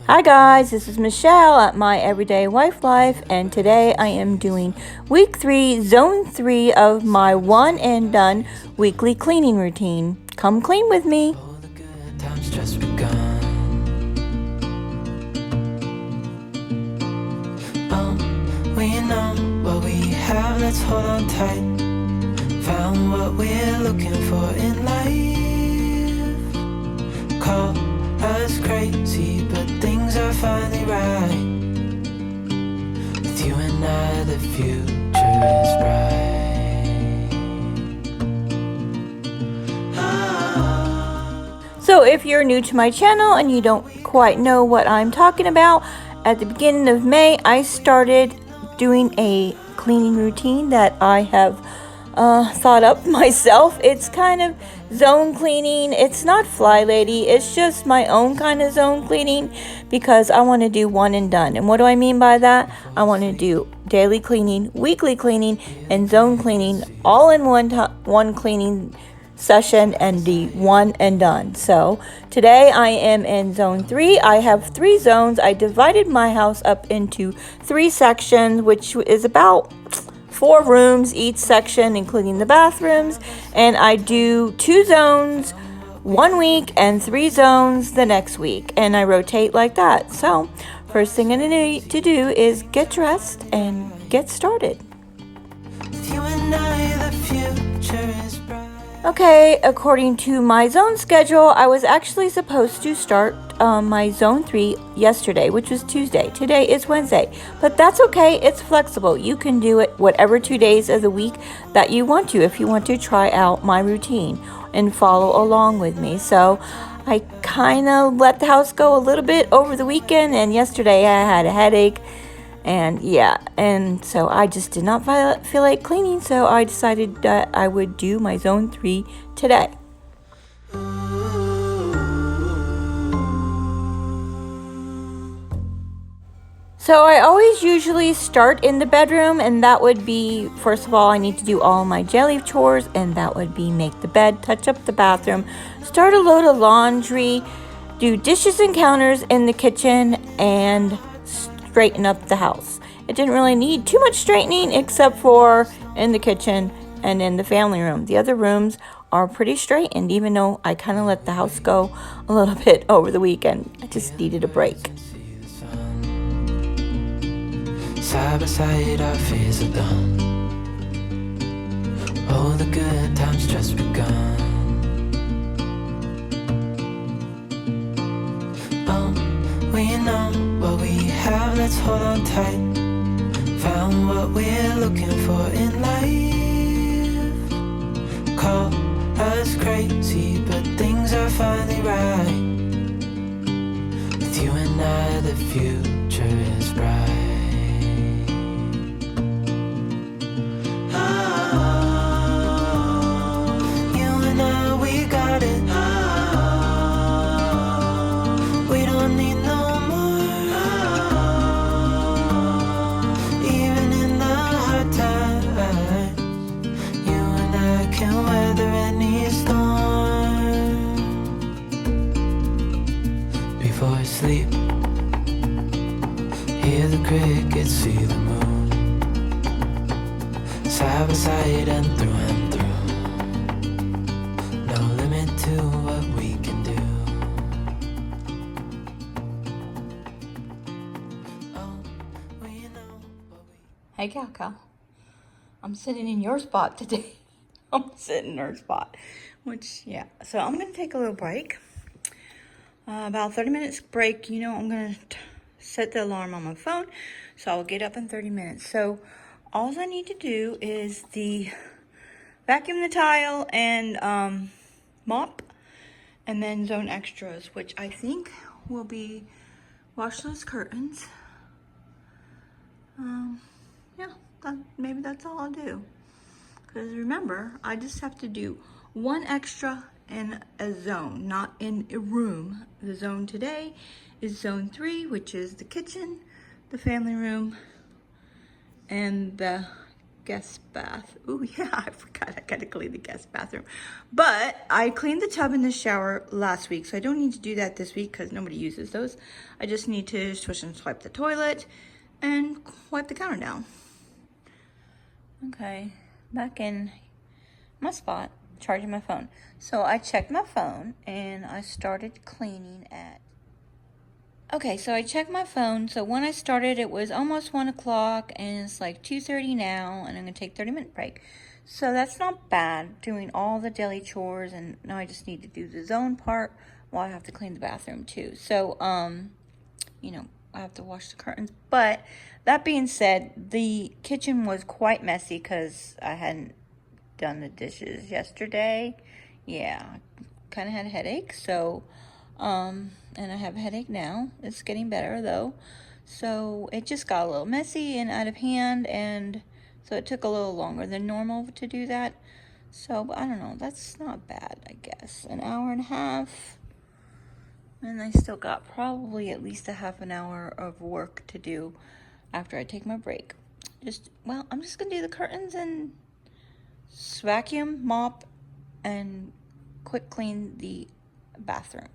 Hi guys, this is Michelle at My Everyday Wife Life, and today I am doing week 3, zone 3 of my one and done weekly cleaning routine. Come clean with me. All the good times just begun. We know what we have, let's hold on tight. Found what we're looking for in life. Call us crazy, but things are finally right. With you and I, the future is bright. So if you're new to my channel and you don't quite know what I'm talking about, at the beginning of May I started doing a cleaning routine that I have thought up myself. It's kind of zone cleaning. It's not fly lady, it's just my own kind of zone cleaning because I want to do one and done. And what do I mean by that? I want to do daily cleaning, weekly cleaning, and zone cleaning all in one cleaning session and the one and done. So today I am in zone 3. I have 3 zones. I divided my house up into 3 sections, which is about 4 rooms each section, including the bathrooms, and I do 2 zones one week and 3 zones the next week, and I rotate like that. So first thing I need to do is get dressed and get started. With you and I, the future is bright. Okay, according to my zone schedule, I was actually supposed to start my zone 3 yesterday, which was Tuesday. Today is Wednesday, but that's okay. It's flexible. You can do it whatever 2 days of the week that you want to, if you want to try out my routine and follow along with me. So I kind of let the house go a little bit over the weekend, and yesterday I had a headache. And yeah, and so I just did not feel like cleaning, so I decided that I would do my zone 3 today. So I always usually start in the bedroom, and that would be, first of all, I need to do all my daily chores, and that would be make the bed, touch up the bathroom, start a load of laundry, do dishes and counters in the kitchen, and straighten up the house. It didn't really need too much straightening except for in the kitchen and in the family room. The other rooms are pretty straightened, even though I kind of let the house go a little bit over the weekend. I just needed a break. See the sun. Side by side, our fears are done. All the good times just begun. We know what we have, let's hold on tight. Found what we're looking for in life. Call us crazy, but things are finally right. With you and I, the future is bright. You and I, we got it. We don't need no more. Even in the hard times, you and I can weather any storm. Before I sleep, hear the crickets, see the moon. Side by side and through. No limit to what we can do. Hey, Cal. I'm sitting in your spot today. I'm sitting in her spot, which, yeah. So I'm going to take a little break. About 30 minutes break. You know, I'm going to set the alarm on my phone, so I'll get up in 30 minutes. So all I need to do is vacuum the tile and mop, and then zone extras, which I think will be wash those curtains. Yeah, maybe that's all I'll do. Because remember, I just have to do one extra in a zone, not in a room. The zone today is zone 3, which is the kitchen, the family room, and the guest bath. Oh yeah, I forgot I gotta clean the guest bathroom. But I cleaned the tub and the shower last week, so I don't need to do that this week because nobody uses those. I just need to swish and swipe the toilet and wipe the counter down. Okay, back in my spot, charging my phone. So I checked my phone and I started cleaning at... Okay, so I checked my phone. So when I started, it was almost 1 o'clock, and it's like 2:30 now, and I'm gonna take a 30-minute break. So that's not bad, doing all the daily chores, and now I just need to do the zone part while I have to clean the bathroom too. So, you know, I have to wash the curtains. But that being said, the kitchen was quite messy because I hadn't done the dishes yesterday. Yeah, kind of had a headache, so... and I have a headache now. It's getting better though. So it just got a little messy and out of hand, and so it took a little longer than normal to do that. So, but I don't know, that's not bad, I guess. An hour and a half. And I still got probably at least a half an hour of work to do after I take my break. Well, I'm just gonna do the curtains and vacuum, mop, and quick clean the bathroom.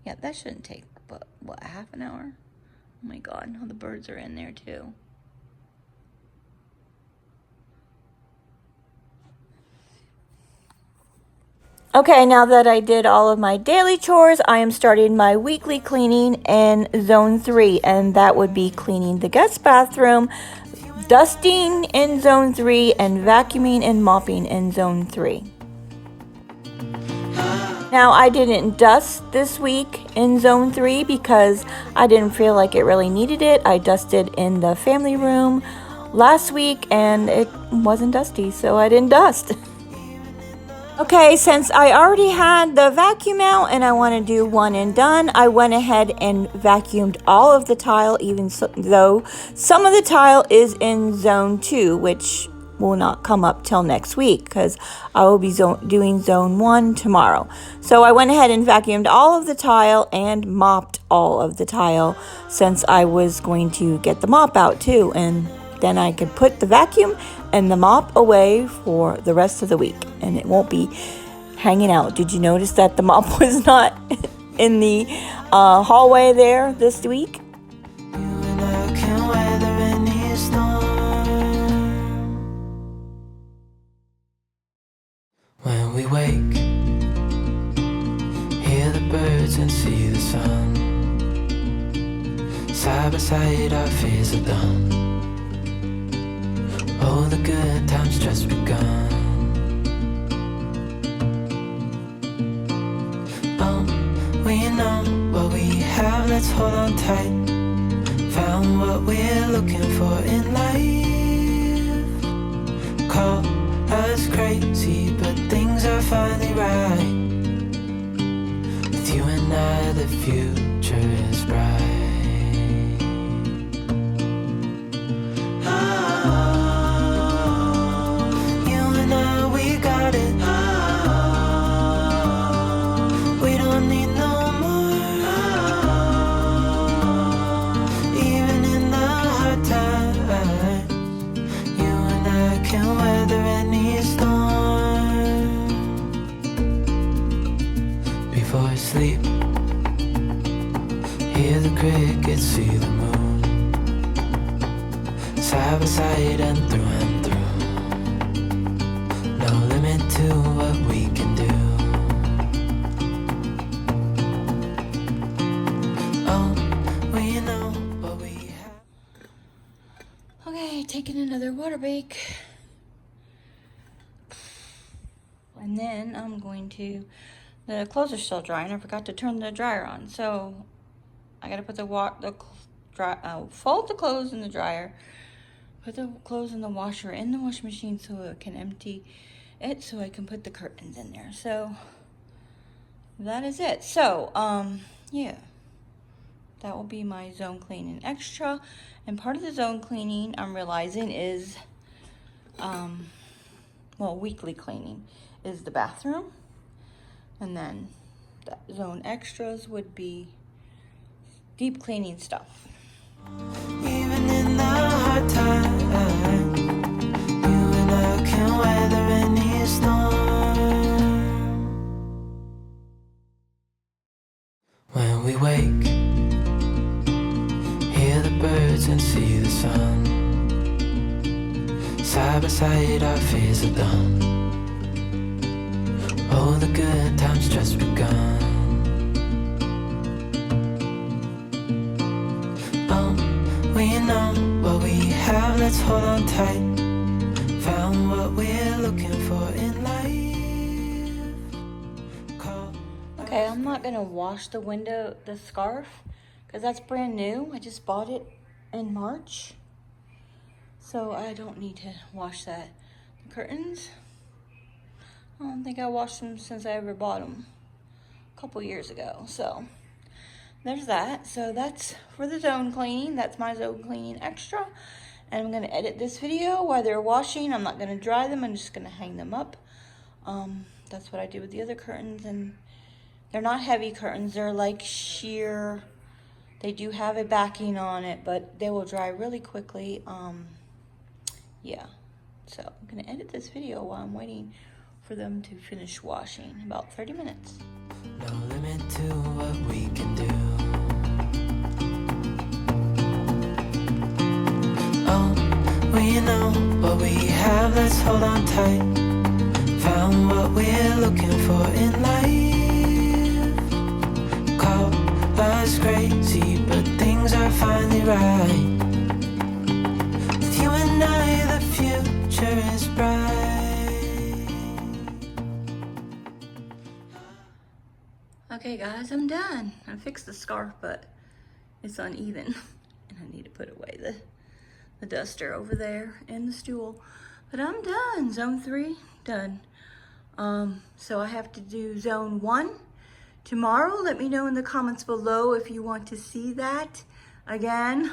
Yeah, that shouldn't take, but what, a half an hour? Oh my God, the birds are in there too. Okay, now that I did all of my daily chores, I am starting my weekly cleaning in Zone 3, and that would be cleaning the guest bathroom, dusting in Zone 3, and vacuuming and mopping in Zone 3. Now, I didn't dust this week in Zone 3 because I didn't feel like it really needed it. I dusted in the family room last week and it wasn't dusty, so I didn't dust. Okay, since I already had the vacuum out and I want to do one and done, I went ahead and vacuumed all of the tile, even though some of the tile is in Zone 2, which will not come up till next week because I will be doing Zone 1 tomorrow. So I went ahead and vacuumed all of the tile and mopped all of the tile since I was going to get the mop out too, and then I could put the vacuum and the mop away for the rest of the week and it won't be hanging out. Did you notice that the mop was not in the hallway there this week? When we wake, hear the birds and see the sun. Side by side our fears are done. Oh, the good times just begun. Oh, we know what we have, let's hold on tight. Found what we're looking for in life. Call us crazy, but things are finally right. With you and I, the future is bright. Oh, you and I, we got it. Oh, we don't need no more. Oh, even in the hard times, you and I can weather any storm. Before I sleep, hear the crickets, see the moon. Side by side and through. No limit to what we can do. Oh, we know what we have. Okay, taking another water break. And then I'm going to, the clothes are still drying. I forgot to turn the dryer on. So I gotta put fold the clothes in the dryer, put the clothes in the washer in the washing machine so it can empty it, so I can put the curtains in there. So that is it. So, yeah, that will be my zone cleaning extra. And part of the zone cleaning I'm realizing is, weekly cleaning is the bathroom. And then the zone extras would be deep cleaning stuff. Even in the hard times, birds and see the sun. Side by side our fears are done. Oh, the good times just begun. Oh, we know what we have, let's hold on tight. Found what we're looking for in life. Okay, I'm not gonna wash the scarf, because that's brand new. I just bought it in March. So I don't need to wash that. The curtains, I don't think I washed them since I ever bought them. A couple years ago. So there's that. So that's for the zone cleaning. That's my zone cleaning extra. And I'm gonna edit this video while they're washing. I'm not gonna dry them, I'm just gonna hang them up. That's what I did with the other curtains, and they're not heavy curtains, they're like sheer. They do have a backing on it, but they will dry really quickly. Yeah, so I'm gonna edit this video while I'm waiting for them to finish washing, about 30 minutes. No limit to what we can do. Oh, we know what we have, let's hold on tight. Found what we're looking for in life. Call us crazy, but things are finally right. With you and I, the future is bright. Okay guys, I'm done. I fixed the scarf, but it's uneven. And I need to put away the duster over there and the stool. But I'm done. Zone 3, done. So I have to do zone 1 tomorrow. Let me know in the comments below if you want to see that again.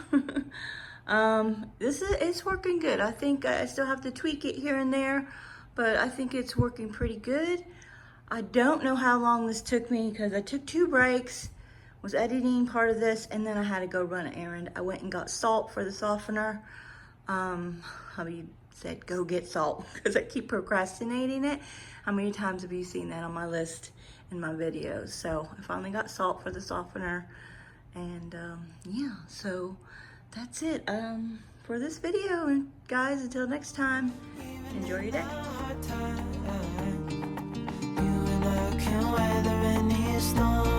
It's working good. I think I still have to tweak it here and there, but I think it's working pretty good. I don't know how long this took me because I took 2 breaks, was editing part of this, and then I had to go run an errand. I went and got salt for the softener. Hubby said, go get salt, because I keep procrastinating it. How many times have you seen that on my list in my videos? So I finally got salt for the softener, and yeah, so that's it for this video. And guys, until next time, enjoy your day. Can weather any storm.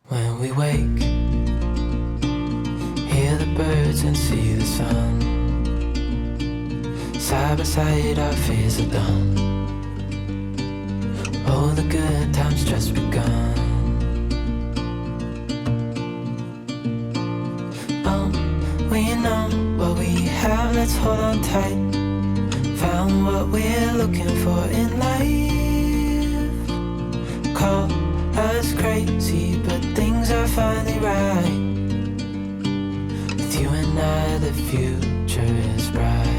When we wake, hear the birds and see the sun. Side by side our fears are done. Oh, the good times just begun. Oh, we know what we have, let's hold on tight. Found what we're looking for in life. Call us crazy, but things are finally right. With you and I, the future is bright.